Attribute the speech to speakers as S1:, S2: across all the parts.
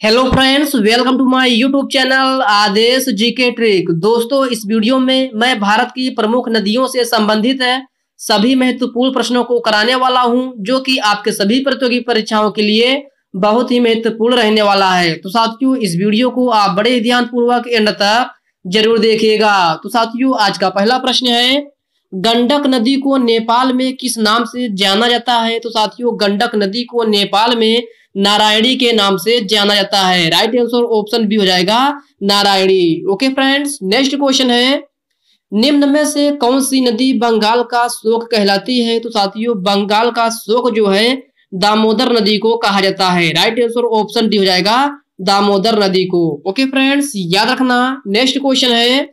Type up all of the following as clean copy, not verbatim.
S1: Hello friends, welcome to my YouTube channel Adesh GK trick. दोस्तों, इस video में मैं भारत की प्रमुख नदियों से संबंधित है सभी महत्वपूर्ण प्रश्नों को कराने वाला हूं, जो कि आपके सभी प्रतियोगी परीक्षाओं के लिए बहुत ही महत्वपूर्ण रहने वाला है। तो साथियों, इस वीडियो को आप बड़े ध्यान पूर्वक एंड तक जरूर देखिएगा। तो साथियों, आज का पहला प्रश्न है, गंडक नदी को नेपाल में किस नाम से जाना जाता है? तो साथियों, गंडक नदी को नेपाल में नारायणी के नाम से जाना जाता है। राइट आंसर ऑप्शन बी हो जाएगा, Narayani. Okay friends, next question है, निम्न में से कौन सी नदी बंगाल का शोक कहलाती है? तो साथियों, बंगाल का शोक जो है दामोदर नदी को कहा जाता है। राइट आंसर ऑप्शन डी हो जाएगा, दामोदर नदी को। ओके फ्रेंड्स, याद रखना। नेक्स्ट क्वेश्चन है,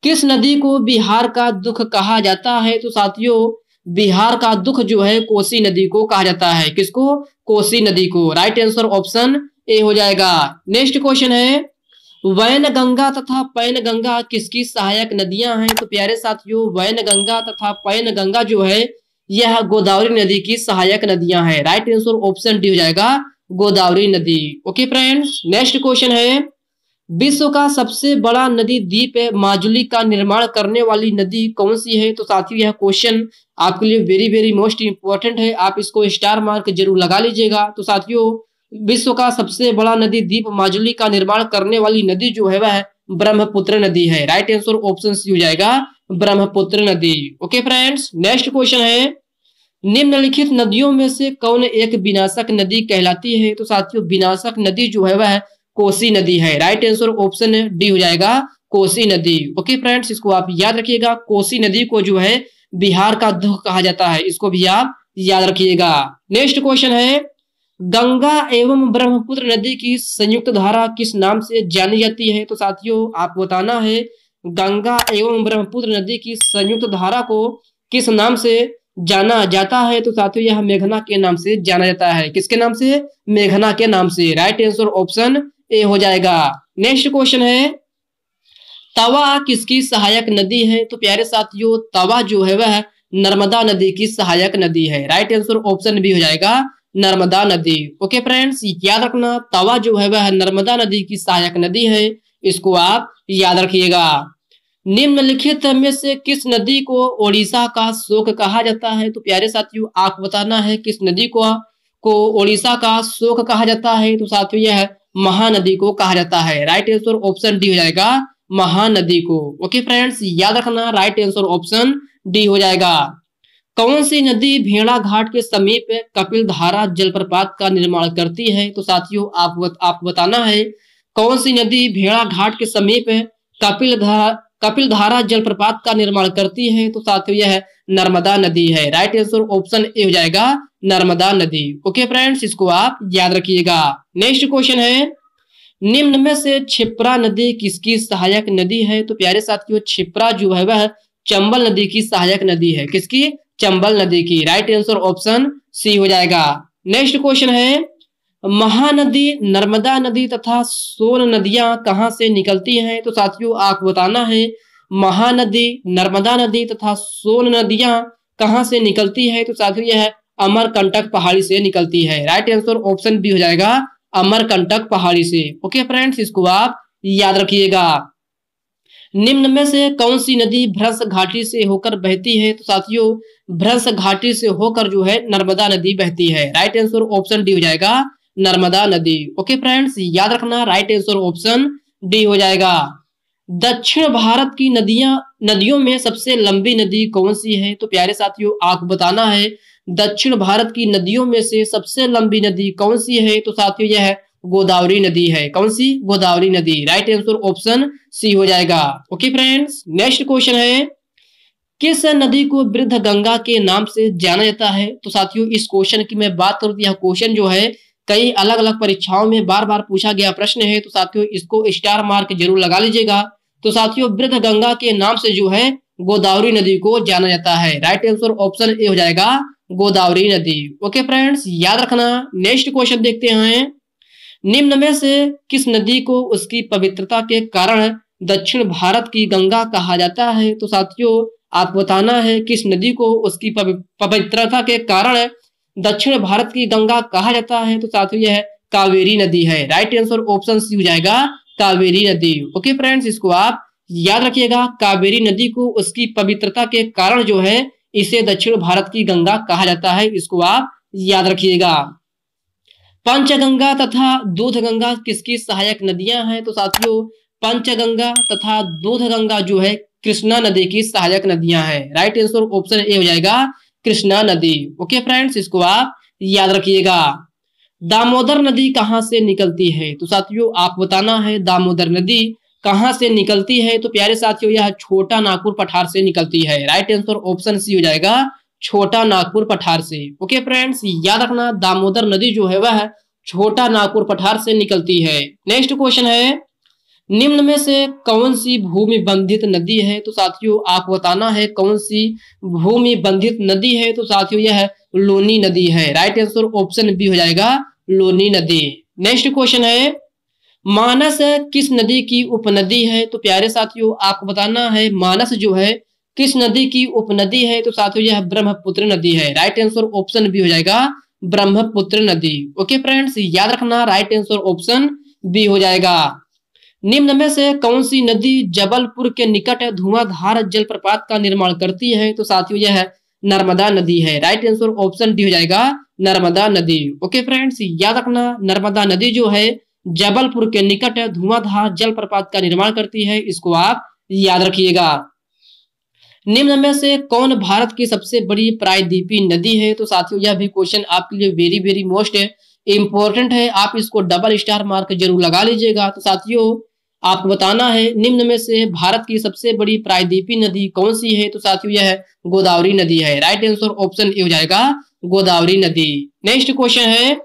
S1: किस नदी को बिहार का दुख कहा जाता है? तो साथियों, बिहार का दुख जो है कोसी नदी को कहा जाता है। किसको? कोसी नदी को। राइट आंसर ऑप्शन ए हो जाएगा। नेक्स्ट क्वेश्चन है, वैन गंगा तथा पैन गंगा किसकी सहायक नदियां हैं? तो प्यारे साथियों, वैन गंगा तथा पैन गंगा जो है यह गोदावरी नदी की सहायक नदियां हैं। राइट आंसर ऑप्शन डी हो जाएगा, गोदावरी नदी। ओके फ्रेंड्स, नेक्स्ट क्वेश्चन है, विश्व का सबसे बड़ा नदी द्वीप है माजुली का निर्माण करने वाली नदी कौन सी है? तो साथियों, यह क्वेश्चन आपके लिए वेरी वेरी मोस्ट इंपॉर्टेंट है, आप इसको स्टार मार्क जरूर लगा लीजिएगा। तो साथियों, विश्व का सबसे बड़ा नदी द्वीप माजुली का निर्माण करने वाली नदी जो है वह ब्रह्मपुत्र नदी है। राइट आंसर ऑप्शन सी हो जाएगा, ब्रह्मपुत्र नदी। ओके फ्रेंड्स, नेक्स्ट क्वेश्चन है, निम्नलिखित नदियों में से कौन एक विनाशक नदी कहलाती है? तो साथियों, विनाशक नदी जो है वह कोसी नदी है। राइट आंसर ऑप्शन डी हो जाएगा, कोसी नदी। ओके फ्रेंड्स, इसको आप याद रखिएगा, कोसी नदी को जो है बिहार का दुख कहा जाता है, इसको भी आप याद रखिएगा। नेक्स्ट क्वेश्चन है, गंगा एवं ब्रह्मपुत्र नदी की संयुक्त धारा किस नाम से जानी जाती है? तो साथियों, आपको बताना है गंगा एवं ब्रह्मपुत्र नदी की संयुक्त धारा को किस नाम से जाना जाता है? तो साथियों, यह मेघना के नाम से जाना जाता है। किसके नाम से? मेघना के नाम से। राइट आंसर ऑप्शन ए हो जाएगा। नेक्स्ट क्वेश्चन है, तवा किसकी सहायक नदी है? तो प्यारे साथियों, तवा जो है वह नर्मदा नदी की सहायक नदी है। राइट आंसर ऑप्शन बी हो जाएगा, नर्मदा नदी। ओके फ्रेंड्स, याद रखना, तवा जो है वह नर्मदा नदी की सहायक नदी है, इसको आप याद रखिएगा। निम्नलिखित में से किस नदी को ओडिशा का शोक कहा जाता है? तो प्यारे साथियों, आप बताना है किस नदी को ओडिशा का शोक कहा जाता है? तो साथियों, यह महानदी को कहा जाता है। राइट आंसर ऑप्शन डी हो जाएगा, महानदी को। ओके फ्रेंड्स, याद रखना, राइट आंसर ऑप्शन डी हो जाएगा। कौन सी नदी भेड़ा घाट के समीप कपिल धारा जलप्रपात का निर्माण करती है? तो साथियों, आप बताना है कौन सी नदी भेड़ा घाट के समीप कपिल धारा जलप्रपात का निर्माण करती है? तो साथियों, यह नर्मदा नदी है। राइट आंसर ऑप्शन ए हो जाएगा, नर्मदा नदी। ओके फ्रेंड्स, इसको आप याद रखिएगा। नेक्स्ट क्वेश्चन है, निम्न में से क्षिप्रा नदी किसकी सहायक नदी है? तो प्यारे साथियों, क्षिप्रा जो है वह चंबल नदी की सहायक नदी है। किसकी? चंबल नदी की। राइट आंसर ऑप्शन सी हो जाएगा। नेक्स्ट क्वेश्चन है, महानदी नर्मदा नदी तथा सोन नदियां कहां से निकलती हैं? तो साथियों, आपको बताना है महानदी नर्मदा नदी तथा सोन नदियां कहां से निकलती है? तो साथियों, यह अमरकंटक पहाड़ी से निकलती है। राइट आंसर ऑप्शन बी हो जाएगा, अमरकंटक पहाड़ी से। ओके फ्रेंड्स, इसको आप याद रखिएगा। निम्न में से कौन सी नदी भ्रंश घाटी से होकर बहती है? तो साथियों, भ्रंश घाटी से होकर जो है नर्मदा नदी बहती है। राइट आंसर ऑप्शन डी हो जाएगा, नर्मदा नदी। ओके फ्रेंड्स, याद रखना, राइट आंसर ऑप्शन डी हो जाएगा। दक्षिण भारत की नदियों में सबसे लंबी नदी कौन सी है? तो प्यारे साथियों, आपको बताना है दक्षिण भारत की नदियों में से सबसे लंबी नदी कौन सी है? तो साथियों, यह गोदावरी नदी है। कौन सी? गोदावरी नदी। राइट आंसर ऑप्शन सी हो जाएगा। ओके फ्रेंड्स, नेक्स्ट क्वेश्चन है, किस नदी को वृद्ध गंगा के नाम से जाना जाता है? तो साथियों, इस क्वेश्चन की मैं बात करूं तो यह क्वेश्चन जो है कई अलग अलग परीक्षाओं में बार बार पूछा गया प्रश्न है। तो साथियों, इसको स्टार मार्क जरूर लगा लीजिएगा। तो साथियों, वृद्ध गंगा के नाम से जो है गोदावरी नदी को जाना जाता है। राइट आंसर ऑप्शन ए हो जाएगा, गोदावरी नदी। ओके फ्रेंड्स, याद रखना। नेक्स्ट क्वेश्चन देखते हैं, निम्न में से किस नदी को उसकी पवित्रता के कारण दक्षिण भारत की गंगा कहा जाता है? तो साथियों, आपको बताना है किस नदी को उसकी पवित्रता के कारण दक्षिण भारत की गंगा कहा जाता है? तो साथियों, यह कावेरी नदी है। राइट आंसर ऑप्शन सी हो जाएगा कावेरी नदी। ओके फ्रेंड्स, इसको आप याद रखिएगा। कावेरी नदी को उसकी पवित्रता के कारण जो है इसे दक्षिण भारत की गंगा कहा जाता है, इसको आप याद रखिएगा। पंचगंगा तथा दूधगंगा किसकी सहायक नदियां हैं? तो साथियों पंचगंगा तथा दूधगंगा जो है कृष्णा नदी की सहायक नदियां हैं। राइट आंसर ऑप्शन ए हो जाएगा कृष्णा नदी। ओके फ्रेंड्स, इसको आप याद रखिएगा। दामोदर नदी कहां से निकलती है? तो साथियों आप बताना है दामोदर नदी कहां से निकलती है। तो प्यारे साथियों यह छोटा नागपुर पठार से निकलती है। राइट आंसर ऑप्शन सी हो जाएगा छोटा नागपुर पठार से। ओके फ्रेंड्स, याद रखना दामोदर नदी जो है वह छोटा नागपुर पठार से निकलती है। नेक्स्ट क्वेश्चन है, निम्न में से कौन सी भूमि बंधित नदी है? तो साथियों आप बताना है कौन सी भूमि बंधित नदी है। तो साथियों यह लोनी नदी है। राइट आंसर ऑप्शन बी हो जाएगा लोनी नदी। नेक्स्ट क्वेश्चन है, मानस किस नदी की उपनदी है? तो प्यारे साथियों आपको बताना है मानस जो है किस नदी की उपनदी है। तो साथियों यह ब्रह्मपुत्र नदी है। राइट आंसर ऑप्शन बी हो जाएगा ब्रह्मपुत्र नदी। ओके फ्रेंड्स, याद रखना राइट आंसर ऑप्शन बी हो जाएगा। निम्न में से कौन सी नदी जबलपुर के निकट धुआंधार जलप्रपात का निर्माण करती है? तो साथियों यह नर्मदा नदी है। राइट आंसर ऑप्शन डी हो जाएगा नर्मदा नदी। ओके फ्रेंड्स, याद रखना नर्मदा नदी जो है जबलपुर के निकट धुआंधार जलप्रपात का निर्माण करती है, इसको आप याद रखिएगा। निम्न में से कौन भारत की सबसे बड़ी प्रायद्वीपीय नदी है? तो साथियों यह भी क्वेश्चन आपके लिए वेरी वेरी मोस्ट इंपॉर्टेंट है, आप इसको डबल स्टार मार्क जरूर लगा लीजिएगा। तो साथियों आपको बताना है निम्न में से भारत की सबसे बड़ी प्रायद्वीपीय नदी कौन सी है? तो साथियों यह गोदावरी नदी है। राइट आंसर ऑप्शन ए हो जाएगा गोदावरी नदी। नेक्स्ट क्वेश्चन है,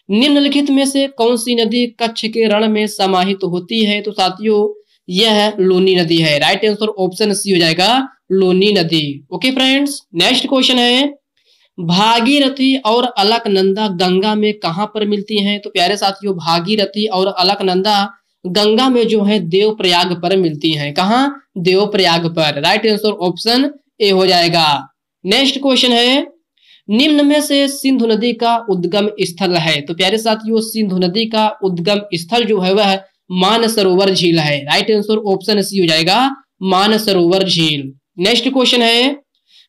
S1: निम्नलिखित में से कौन सी नदी कच्छ के रण में समाहित होती है? तो साथियों यह लोनी नदी है। राइट आंसर ऑप्शन सी हो जाएगा लोनी नदी। ओके फ्रेंड्स, नेक्स्ट क्वेश्चन है, भागीरथी और अलकनंदा गंगा में कहां पर मिलती हैं? तो प्यारे साथियों भागीरथी और अलकनंदा गंगा में जो है देवप्रयाग पर मिलती हैं। कहां? देवप्रयाग पर। राइट आंसर ऑप्शन ए हो जाएगा। नेक्स्ट क्वेश्चन है, निम्न में से सिंधु नदी का उद्गम स्थल है? तो प्यारे साथियों सिंधु नदी का उद्गम स्थल जो है वह मानसरोवर झील है। राइट आंसर ऑप्शन सी हो जाएगा मानसरोवर झील। नेक्स्ट क्वेश्चन है,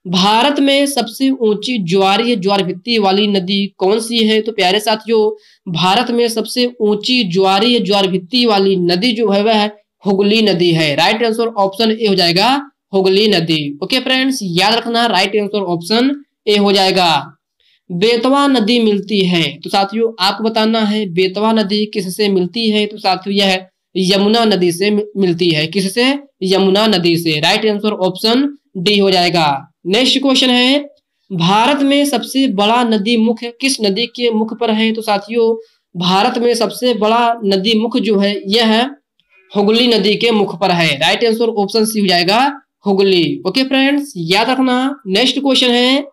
S1: भारत में सबसे ऊंची ज्वारीय ज्वार भित्ति वाली नदी कौन सी है? तो प्यारे साथियों भारत में सबसे ऊंची ज्वारीय ज्वार भित्ति वाली नदी जो है वह हुगली नदी है। राइट आंसर ऑप्शन ए हो जाएगा हुगली नदी। ओके फ्रेंड्स, याद रखना राइट आंसर ऑप्शन ए हो जाएगा। बेतवा नदी मिलती है? तो साथियों आपको बताना है बेतवा नदी किससे मिलती है? तो साथियों यह यमुना नदी से मिलती है। किससे? यमुना नदी से। राइट आंसर ऑप्शन डी हो जाएगा। नेक्स्ट क्वेश्चन है, भारत में सबसे बड़ा नदी मुख किस नदी के मुख पर है? तो साथियों भारत में सबसे बड़ा नदी मुख जो है यह हुगली नदी के मुख पर है। राइट आंसर ऑप्शन सी हो जाएगा हुगली। ओके फ्रेंड्स, याद रखना। नेक्स्ट क्वेश्चन है,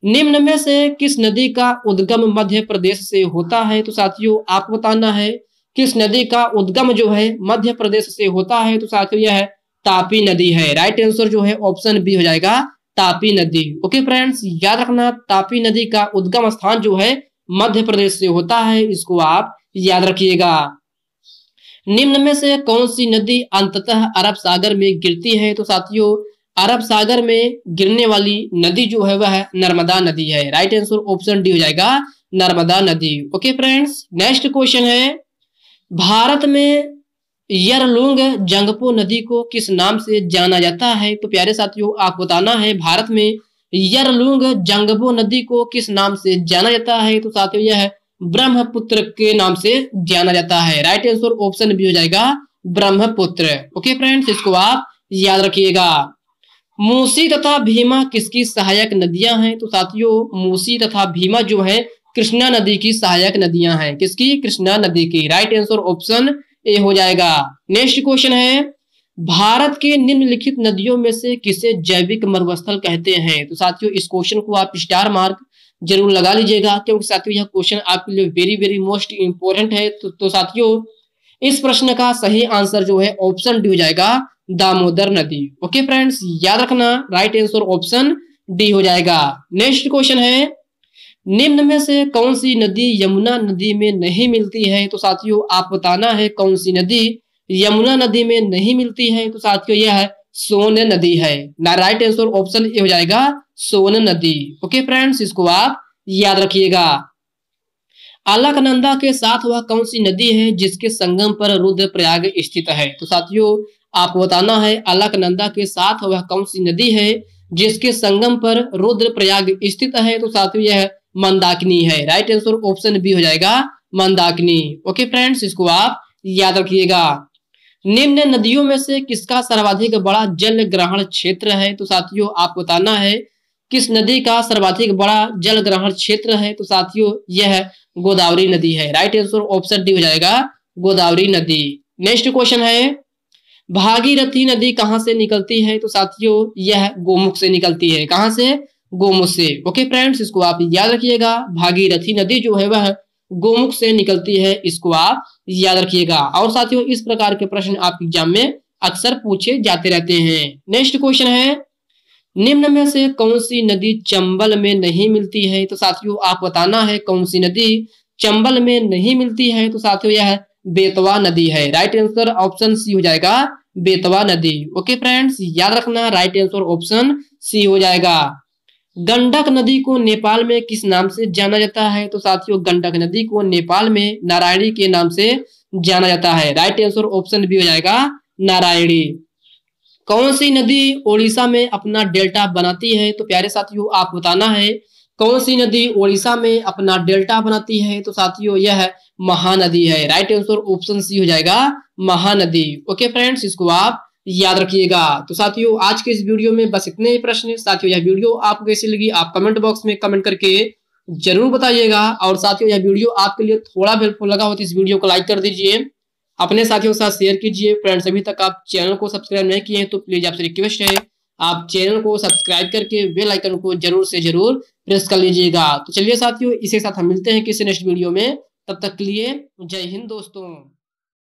S1: निम्न में से किस नदी का उद्गम मध्य प्रदेश से होता है? तो साथियों आपको बताना है किस नदी का उद्गम जो है मध्य प्रदेश से होता है? तो साथियों यह तापी नदी है। राइट आंसर जो है ऑप्शन बी हो जाएगा तापी नदी। ओके फ्रेंड्स, याद रखना तापी नदी का उद्गम स्थान जो है मध्य प्रदेश से होता है, इसको आप याद रखिएगा। निम्न में से कौन सी नदी अंततः अरब सागर में गिरती है? तो साथियों अरब सागर में गिरने वाली नदी जो है वह नर्मदा नदी है। राइट आंसर ऑप्शन डी हो जाएगा नर्मदा नदी। ओके फ्रेंड्स, नेक्स्ट क्वेश्चन है, भारत में यरलुंग जंगपो नदी को किस नाम से जाना जाता है? तो प्यारे साथियों आप बताना है भारत में यरलुंग जंगपो नदी को किस नाम से जाना जाता है? तो साथियों यह ब्रह्मपुत्र के नाम से जाना जाता है। राइट आंसर ऑप्शन बी हो जाएगा ब्रह्मपुत्र। ओके फ्रेंड्स, इसको आप याद रखिएगा। मूसी तथा भीमा किसकी सहायक नदियां हैं? तो साथियों मूसी तथा भीमा जो है कृष्णा नदी की सहायक नदियां हैं। किसकी? कृष्णा नदी की। राइट आंसर ऑप्शन ए हो जाएगा। नेक्स्ट क्वेश्चन है, भारत के निम्नलिखित नदियों में से किसे जैविक मरुस्थल कहते हैं? तो साथियों इस क्वेश्चन को आप स्टार मार्क जरूर लगा लीजिएगा, क्योंकि साथियों यह क्वेश्चन आपके लिए वेरी वेरी मोस्ट इंपोर्टेंट है। तो साथियों इस प्रश्न का सही आंसर जो है ऑप्शन डी हो जाएगा दामोदर नदी। ओके फ्रेंड्स, याद रखना राइट आंसर ऑप्शन डी हो जाएगा। नेक्स्ट क्वेश्चन है, निम्न में से कौन सी नदी यमुना नदी में नहीं मिलती है? तो साथियों आप बताना है कौन सी नदी यमुना नदी में नहीं मिलती है। तो साथियों यह है सोन नदी है। ना राइट आंसर ऑप्शन ए हो जाएगा सोन नदी। ओके फ्रेंड्स, इसको आप याद रखिएगा। अलकनंदा के साथ वह कौन सी नदी है जिसके संगम पर रुद्रप्रयाग स्थित है? तो साथियों आपको बताना है अलकनंदा के साथ वह कौन सी नदी है जिसके संगम पर रुद्रप्रयाग स्थित है। तो साथियों यह मंदाकिनी है। राइट आंसर ऑप्शन बी हो जाएगा मंदाकिनी। ओके फ्रेंड्स, इसको आप याद रखिएगा। निम्न नदियों में से किसका सर्वाधिक बड़ा जल ग्रहण क्षेत्र है? तो साथियों आपको बताना है किस नदी का सर्वाधिक बड़ा जल ग्रहण क्षेत्र है। तो साथियों यह गोदावरी नदी है। राइट आंसर ऑप्शन डी हो जाएगा गोदावरी नदी। नेक्स्ट क्वेश्चन है भागीरथी नदी कहां से निकलती है? तो साथियों यह गोमुख से निकलती है। कहां से? गोमुख से। ओके फ्रेंड्स, इसको आप याद रखिएगा। भागीरथी नदी जो है वह गोमुख से निकलती है, इसको आप याद रखिएगा। और साथियों इस प्रकार के प्रश्न आप एग्जाम में अक्सर पूछे जाते रहते हैं। नेक्स्ट क्वेश्चन है निम्न में से कौन सी नदी चंबल में नहीं मिलती है? तो साथियों आप बताना है कौन सी नदी चंबल में नहीं मिलती है। तो साथियों यह बेतवा नदी है। राइट आंसर ऑप्शन सी हो जाएगा बेतवा नदी। ओके फ्रेंड्स, याद रखना राइट आंसर ऑप्शन सी हो जाएगा। गंडक नदी को नेपाल में किस नाम से जाना जाता है? तो साथियों गंडक नदी को नेपाल में नारायणी के नाम से जाना जाता है। राइट आंसर ऑप्शन बी हो जाएगा नारायणी। कौन सी नदी ओडिशा में अपना डेल्टा बनाती है? तो प्यारे साथियों आप बताना है कौन सी नदी ओडिशा में अपना डेल्टा बनाती है। तो साथियों यह महानदी है। राइट आंसर ऑप्शन सी हो जाएगा महानदी। ओके फ्रेंड्स, इसको आप याद रखिएगा। तो साथियों आज के इस वीडियो में बस इतने ही प्रश्न। साथियों यह वीडियो आपको कैसी लगी आप कमेंट बॉक्स में कमेंट करके जरूर बताइएगा। और साथियों यह वीडियो आपके लिए थोड़ा हेल्पफुल लगा हो तो इस वीडियो को लाइक कर दीजिए, अपने साथियों के साथ शेयर कीजिए। फ्रेंड्स अभी तक आप चैनल को सब्सक्राइब नहीं किए हैं तो प्लीज आपसे रिक्वेस्ट है आप चैनल को सब्सक्राइब करके बेल आइकन को जरूर से जरूर प्रेस कर लीजिएगा। तो चलिए साथियों इसी के साथ हम मिलते हैं किसी नेक्स्ट वीडियो में। तब तक के लिए जय हिंद दोस्तों।